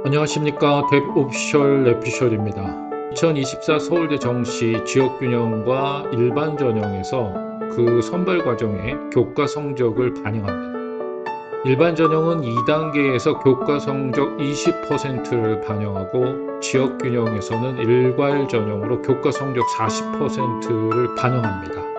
안녕하십니까. 뎁오피셜 레피셜입니다. 2024 서울대 정시 지역균형과 일반 전형에서 그 선발 과정의 교과 성적을 반영합니다. 일반 전형은 2단계에서 교과 성적 20%를 반영하고 지역균형에서는 일괄 전형으로 교과 성적 40%를 반영합니다.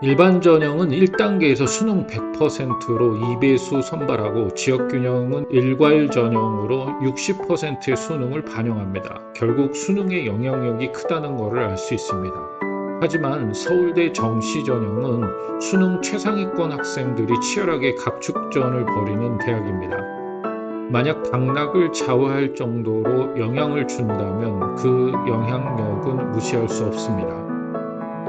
일반 전형은 1단계에서 수능 100%로 2배수 선발하고 지역균형은 일괄 전형으로 60%의 수능을 반영합니다. 결국 수능의 영향력이 크다는 것을 알 수 있습니다. 하지만 서울대 정시 전형은 수능 최상위권 학생들이 치열하게 각축전을 벌이는 대학입니다. 만약 당락을 좌우할 정도로 영향을 준다면 그 영향력은 무시할 수 없습니다.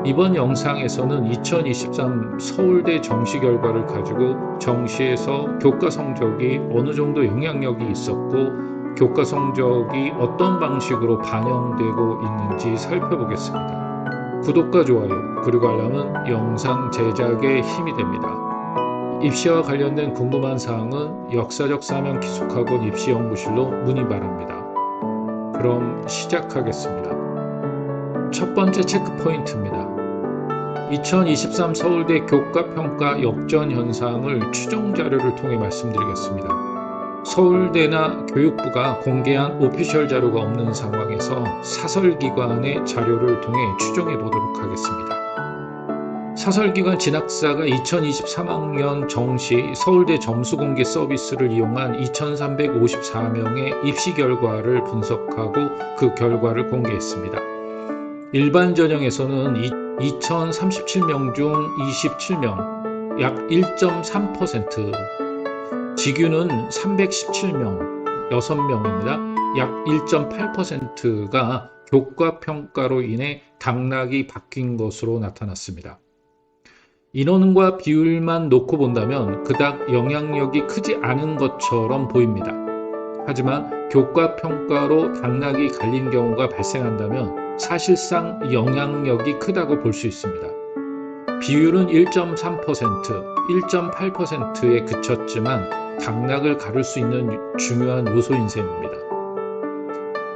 이번 영상에서는 2023 서울대 정시 결과를 가지고 정시에서 교과 성적이 어느 정도 영향력이 있었고 교과 성적이 어떤 방식으로 반영되고 있는지 살펴보겠습니다. 구독과 좋아요 그리고 알람은 영상 제작에 힘이 됩니다. 입시와 관련된 궁금한 사항은 역사적 사명 기숙학원 입시연구실로 문의 바랍니다. 그럼 시작하겠습니다. 첫 번째 체크 포인트입니다. 2023 서울대 교과평가 역전 현상을 추정 자료를 통해 말씀드리겠습니다. 서울대나 교육부가 공개한 오피셜 자료가 없는 상황에서 사설기관의 자료를 통해 추정해 보도록 하겠습니다. 사설기관 진학사가 2023학년 정시 서울대 점수공개 서비스를 이용한 2354명의 입시 결과를 분석하고 그 결과를 공개했습니다. 일반 전형에서는 2037명 중 27명, 약 1.3%, 지규는 317명, 6명입니다. 약 1.8%가 교과평가로 인해 당락이 바뀐 것으로 나타났습니다. 인원과 비율만 놓고 본다면 그닥 영향력이 크지 않은 것처럼 보입니다. 하지만 교과평가로 당락이 갈린 경우가 발생한다면 사실상 영향력이 크다고 볼 수 있습니다. 비율은 1.3%, 1.8%에 그쳤지만 당락을 가를 수 있는 중요한 요소인 셈입니다.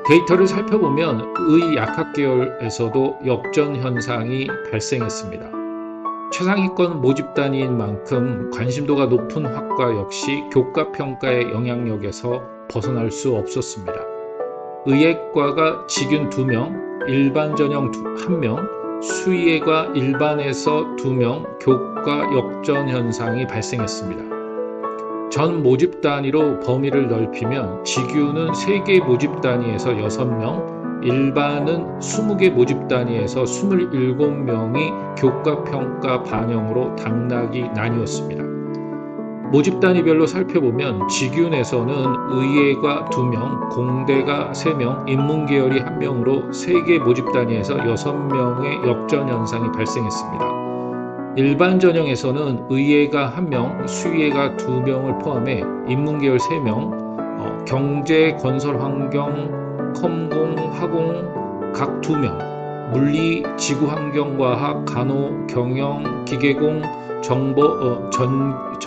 데이터를 살펴보면 의 약학계열에서도 역전 현상이 발생했습니다. 최상위권 모집 단위인 만큼 관심도가 높은 학과 역시 교과평가의 영향력에서 벗어날 수 없었습니다. 의예과가 직윤 2명, 일반 전형 1명, 수의예과 일반에서 2명 교과 역전 현상이 발생했습니다. 전 모집 단위로 범위를 넓히면 직윤은 3개 모집 단위에서 6명, 일반은 20개 모집 단위에서 27명이 교과평가 반영으로 당락이 나뉘었습니다. 모집 단위별로 살펴보면 직윤에서는 의예가 2명, 공대가 3명, 인문계열이 1명으로 3개 모집 단위에서 6명의 역전 현상이 발생했습니다. 일반 전형에서는 의예가 1명, 수의예가 2명을 포함해 인문계열 3명, 경제, 건설, 환경, 컴공, 화공 각 2명, 물리, 지구환경과학, 간호, 경영, 기계공, 정보,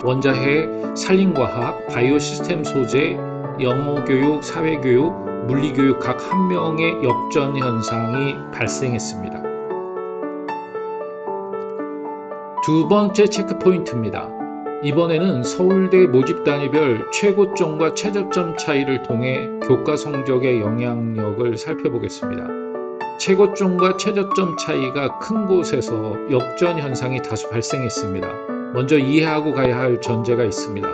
원자해, 산림과학, 바이오 시스템 소재, 영어교육, 사회교육, 물리교육 각 1명의 역전 현상이 발생했습니다. 두 번째 체크 포인트입니다. 이번에는 서울대 모집 단위별 최고점과 최저점 차이를 통해 교과 성적의 영향력을 살펴보겠습니다. 최고점과 최저점 차이가 큰 곳에서 역전 현상이 다수 발생했습니다. 먼저 이해하고 가야 할 전제가 있습니다.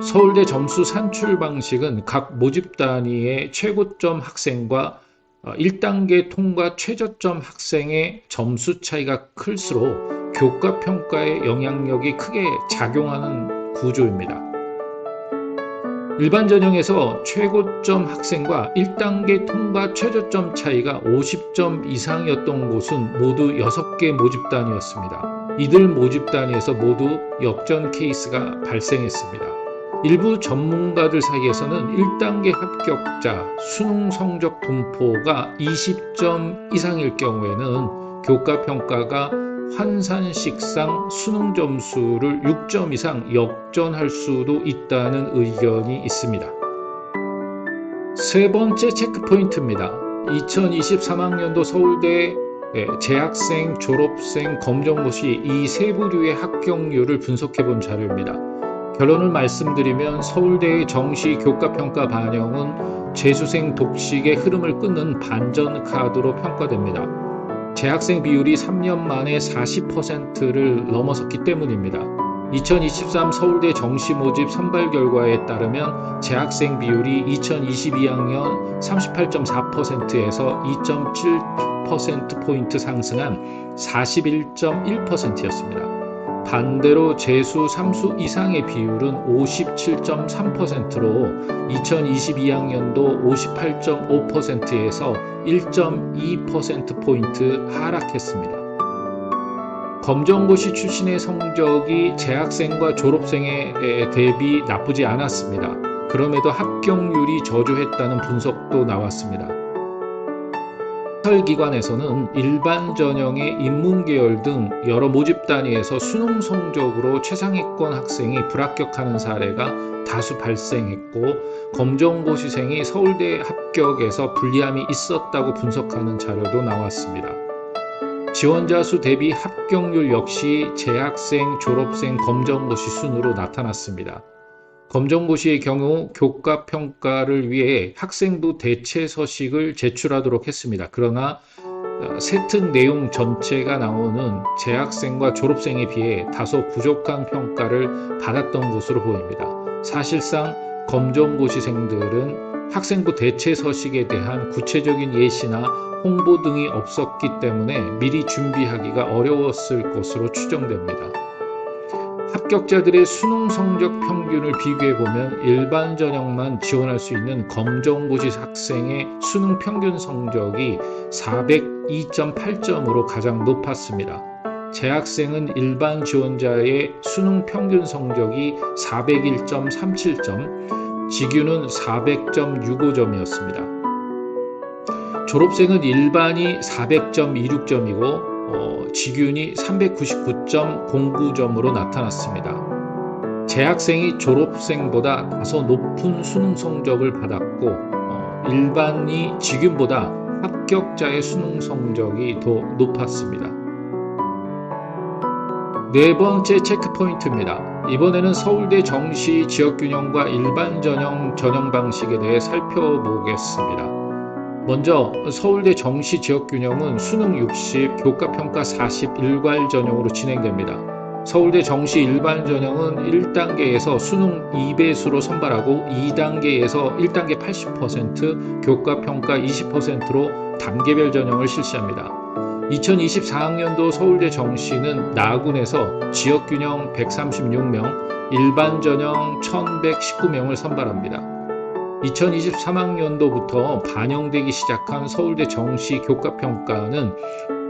서울대 점수 산출 방식은 각 모집 단위의 최고점 학생과 1단계 통과 최저점 학생의 점수 차이가 클수록 교과 평가의 영향력이 크게 작용하는 구조입니다. 일반 전형에서 최고점 학생과 1단계 통과 최저점 차이가 50점 이상이었던 곳은 모두 6개 모집 단위였습니다. 이들 모집 단위에서 모두 역전 케이스가 발생했습니다. 일부 전문가들 사이에서는 1단계 합격자 수능 성적 분포가 20점 이상일 경우에는 교과 평가가 환산식상 수능 점수를 6점 이상 역전할 수도 있다는 의견이 있습니다. 세 번째 체크포인트입니다. 2023학년도 서울대 재학생, 졸업생, 검정고시 이 세 부류의 합격률을 분석해본 자료입니다. 결론을 말씀드리면 서울대의 정시 교과평가 반영은 재수생 독식의 흐름을 끊는 반전 카드로 평가됩니다. 재학생 비율이 3년 만에 40%를 넘어섰기 때문입니다. 2023 서울대 정시 모집 선발 결과에 따르면 재학생 비율이 2022학년 38.4%에서 2.7%포인트 상승한 41.1%였습니다. 반대로 재수 3수 이상의 비율은 57.3%로 2022학년도 58.5%에서 1.2%포인트 하락했습니다. 검정고시 출신의 성적이 재학생과 졸업생에 대비 나쁘지 않았습니다. 그럼에도 합격률이 저조했다는 분석도 나왔습니다. 시설기관에서는 일반 전형의 인문계열 등 여러 모집 단위에서 수능 성적으로 최상위권 학생이 불합격하는 사례가 다수 발생했고 검정고시생이 서울대 합격에서 불리함이 있었다고 분석하는 자료도 나왔습니다. 지원자 수 대비 합격률 역시 재학생, 졸업생, 검정고시 순으로 나타났습니다. 검정고시의 경우 교과평가를 위해 학생부 대체 서식을 제출하도록 했습니다. 그러나 세특 내용 전체가 나오는 재학생과 졸업생에 비해 다소 부족한 평가를 받았던 것으로 보입니다. 사실상 검정고시생들은 학생부 대체 서식에 대한 구체적인 예시나 홍보 등이 없었기 때문에 미리 준비하기가 어려웠을 것으로 추정됩니다. 합격자들의 수능 성적 평균을 비교해보면 일반 전형만 지원할 수 있는 검정고시 학생의 수능 평균 성적이 402.8점으로 가장 높았습니다. 재학생은 일반 지원자의 수능 평균 성적이 401.37점, 지규는 400.65점이었습니다. 졸업생은 일반이 400.26점이고 지균이 399.09점으로 나타났습니다. 재학생이 졸업생보다 다소 높은 수능 성적을 받았고 일반이 지균보다 합격자의 수능 성적이 더 높았습니다. 네 번째 체크포인트입니다. 이번에는 서울대 정시 지역균형과 일반 전형 방식에 대해 살펴보겠습니다. 먼저 서울대 정시 지역균형은 수능 60, 교과평가 40 일괄 전형으로 진행됩니다. 서울대 정시 일반 전형은 1단계에서 수능 2배수로 선발하고 2단계에서 1단계 80%, 교과평가 20%로 단계별 전형을 실시합니다. 2024학년도 서울대 정시는 나군에서 지역균형 136명, 일반 전형 1119명을 선발합니다. 2023학년도부터 반영되기 시작한 서울대 정시 교과평가는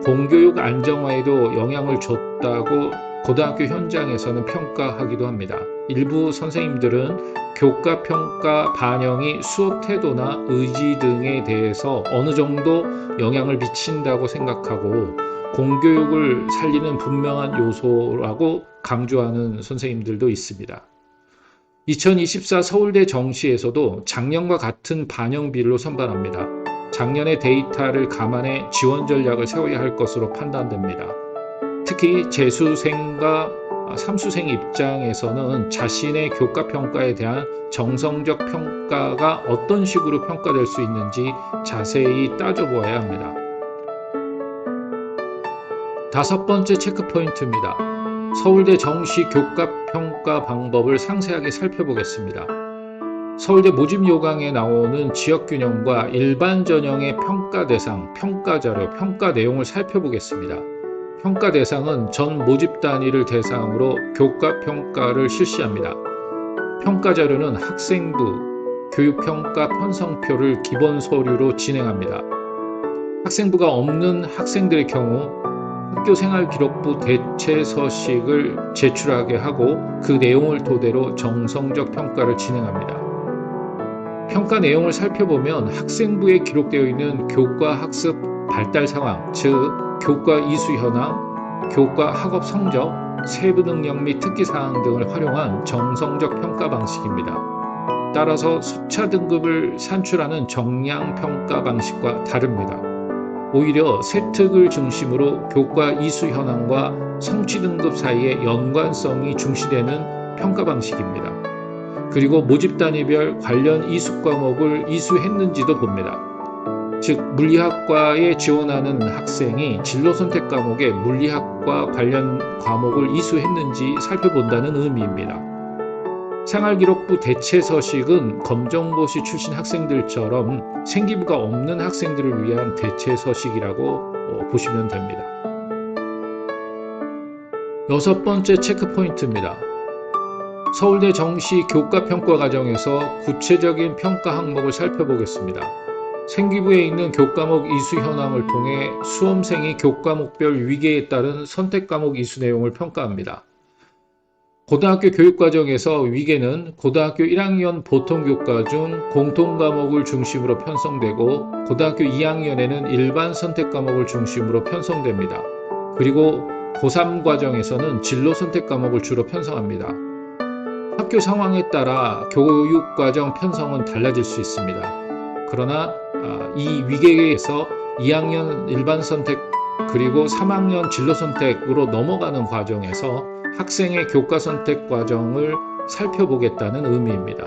공교육 안정화에도 영향을 줬다고 고등학교 현장에서는 평가하기도 합니다. 일부 선생님들은 교과평가 반영이 수업 태도나 의지 등에 대해서 어느 정도 영향을 미친다고 생각하고 공교육을 살리는 분명한 요소라고 강조하는 선생님들도 있습니다. 2024 서울대 정시에서도 작년과 같은 반영비율로 선발합니다. 작년의 데이터를 감안해 지원 전략을 세워야 할 것으로 판단됩니다. 특히 재수생과 삼수생 입장에서는 자신의 교과평가에 대한 정성적 평가가 어떤 식으로 평가될 수 있는지 자세히 따져보아야 합니다. 다섯 번째 체크포인트입니다. 서울대 정시 교과평가 방법을 상세하게 살펴보겠습니다. 서울대 모집 요강에 나오는 지역균형과 일반 전형의 평가 대상, 평가 자료, 평가 내용을 살펴보겠습니다. 평가 대상은 전 모집 단위를 대상으로 교과평가를 실시합니다. 평가 자료는 학생부, 교육평가 편성표를 기본 서류로 진행합니다. 학생부가 없는 학생들의 경우 학교생활기록부 대체 서식을 제출하게 하고 그 내용을 토대로 정성적 평가를 진행합니다. 평가 내용을 살펴보면 학생부에 기록되어 있는 교과 학습 발달 상황, 즉 교과 이수 현황, 교과 학업 성적, 세부 능력 및 특기 사항 등을 활용한 정성적 평가 방식입니다. 따라서 석차 등급을 산출하는 정량 평가 방식과 다릅니다. 오히려 세특을 중심으로 교과 이수 현황과 성취 등급 사이의 연관성이 중시되는 평가 방식입니다. 그리고 모집 단위별 관련 이수 과목을 이수했는지도 봅니다. 즉 물리학과에 지원하는 학생이 진로 선택 과목에 물리학과 관련 과목을 이수했는지 살펴본다는 의미입니다. 생활기록부 대체 서식은 검정고시 출신 학생들처럼 생기부가 없는 학생들을 위한 대체 서식이라고 보시면 됩니다. 6번째 체크 포인트입니다. 서울대 정시 교과평가 과정에서 구체적인 평가 항목을 살펴보겠습니다. 생기부에 있는 교과목 이수 현황을 통해 수험생이 교과목별 위계에 따른 선택과목 이수 내용을 평가합니다. 고등학교 교육과정에서 위계는 고등학교 1학년 보통교과 중 공통과목을 중심으로 편성되고 고등학교 2학년에는 일반 선택과목을 중심으로 편성됩니다. 그리고 고3 과정에서는 진로 선택과목을 주로 편성합니다. 학교 상황에 따라 교육과정 편성은 달라질 수 있습니다. 그러나 이 위계에서 2학년 일반 선택 그리고 3학년 진로 선택으로 넘어가는 과정에서 학생의 교과 선택 과정을 살펴보겠다는 의미입니다.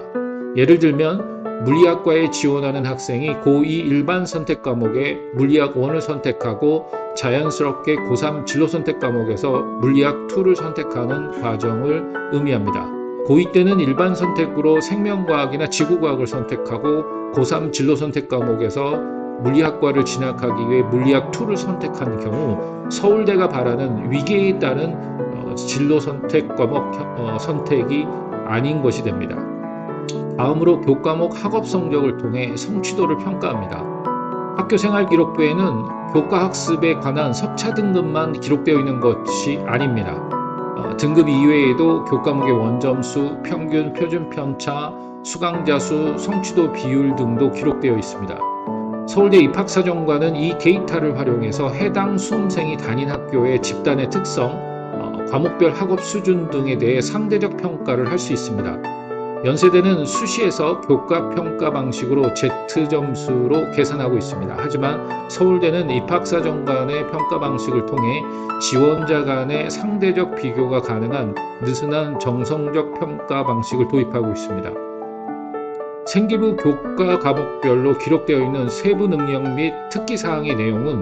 예를 들면 물리학과에 지원하는 학생이 고2 일반 선택 과목에 물리학 1을 선택하고 자연스럽게 고3 진로 선택 과목에서 물리학 2를 선택하는 과정을 의미합니다. 고2 때는 일반 선택으로 생명과학이나 지구과학을 선택하고 고3 진로 선택 과목에서 물리학과를 진학하기 위해 물리학 2를 선택하는 경우 서울대가 바라는 위계에 따른 진로 선택 과목 선택이 아닌 것이 됩니다. 다음으로 교과목 학업 성적을 통해 성취도를 평가합니다. 학교생활기록부에는 교과학습에 관한 석차 등급만 기록되어 있는 것이 아닙니다. 등급 이외에도 교과목의 원점수, 평균, 표준 편차, 수강자 수, 성취도 비율 등도 기록되어 있습니다. 서울대 입학사정관은 이 데이터를 활용해서 해당 수험생이 다닌 학교의 집단의 특성, 과목별 학업 수준 등에 대해 상대적 평가를 할 수 있습니다. 연세대는 수시에서 교과평가 방식으로 Z점수로 계산하고 있습니다. 하지만 서울대는 입학사정관의 평가 방식을 통해 지원자 간의 상대적 비교가 가능한 느슨한 정성적 평가 방식을 도입하고 있습니다. 생기부 교과 과목별로 기록되어 있는 세부 능력 및 특기사항의 내용은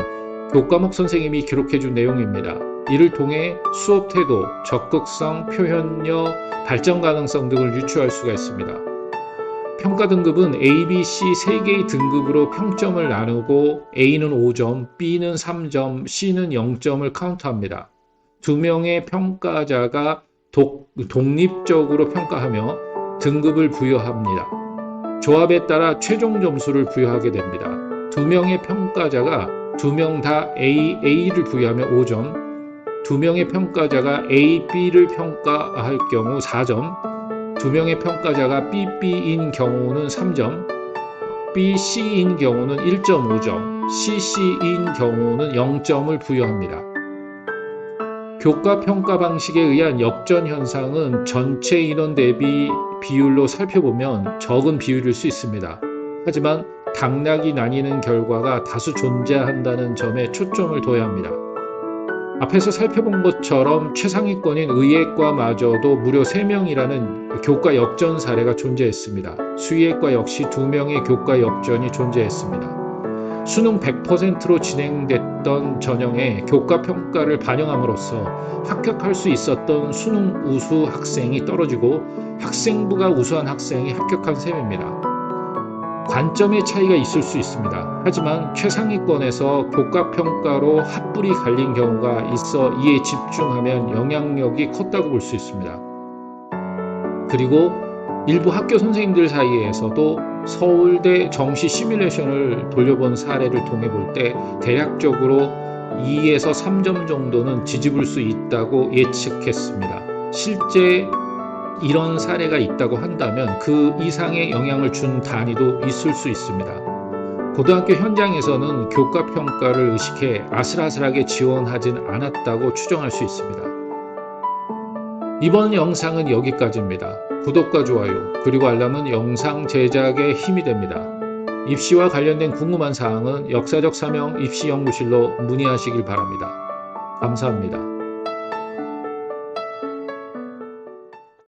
교과목 선생님이 기록해준 내용입니다. 이를 통해 수업 태도, 적극성, 표현력, 발전 가능성 등을 유추할 수가 있습니다. 평가 등급은 A, B, C 3개의 등급으로 평점을 나누고 A는 5점, B는 3점, C는 0점을 카운트합니다. 2명의 평가자가 독립적으로 평가하며 등급을 부여합니다. 조합에 따라 최종 점수를 부여하게 됩니다. 2명의 평가자가 2명 다 A를 부여하면 5점, 2명의 평가자가 A, B를 평가할 경우 4점, 2명의 평가자가 B, B인 경우는 3점, B, C인 경우는 1.5점, C, C인 경우는 0점을 부여합니다. 교과 평가 방식에 의한 역전 현상은 전체 인원 대비 비율로 살펴보면 적은 비율일 수 있습니다. 하지만 당락이 나뉘는 결과가 다수 존재한다는 점에 초점을 둬야 합니다. 앞에서 살펴본 것처럼 최상위권인 의예과마저도 무려 3명이라는 교과 역전 사례가 존재했습니다. 수의예과 역시 2명의 교과 역전이 존재했습니다. 수능 100%로 진행됐던 전형에 교과 평가를 반영함으로써 합격할 수 있었던 수능 우수 학생이 떨어지고 학생부가 우수한 학생이 합격한 셈입니다. 관점의 차이가 있을 수 있습니다. 하지만 최상위권에서 교과평가로 핫불이 갈린 경우가 있어 이에 집중하면 영향력이 컸다고 볼 수 있습니다. 그리고 일부 학교 선생님들 사이에서도 서울대 정시 시뮬레이션을 돌려본 사례를 통해 볼 때 대략적으로 2에서 3점 정도는 뒤집을 수 있다고 예측했습니다. 실제 이런 사례가 있다고 한다면 그 이상의 영향을 준 단위도 있을 수 있습니다. 고등학교 현장에서는 교과평가를 의식해 아슬아슬하게 지원하진 않았다고 추정할 수 있습니다. 이번 영상은 여기까지입니다. 구독과 좋아요, 그리고 알람은 영상 제작에 힘이 됩니다. 입시와 관련된 궁금한 사항은 역사적 사명 입시연구실로 문의하시길 바랍니다. 감사합니다.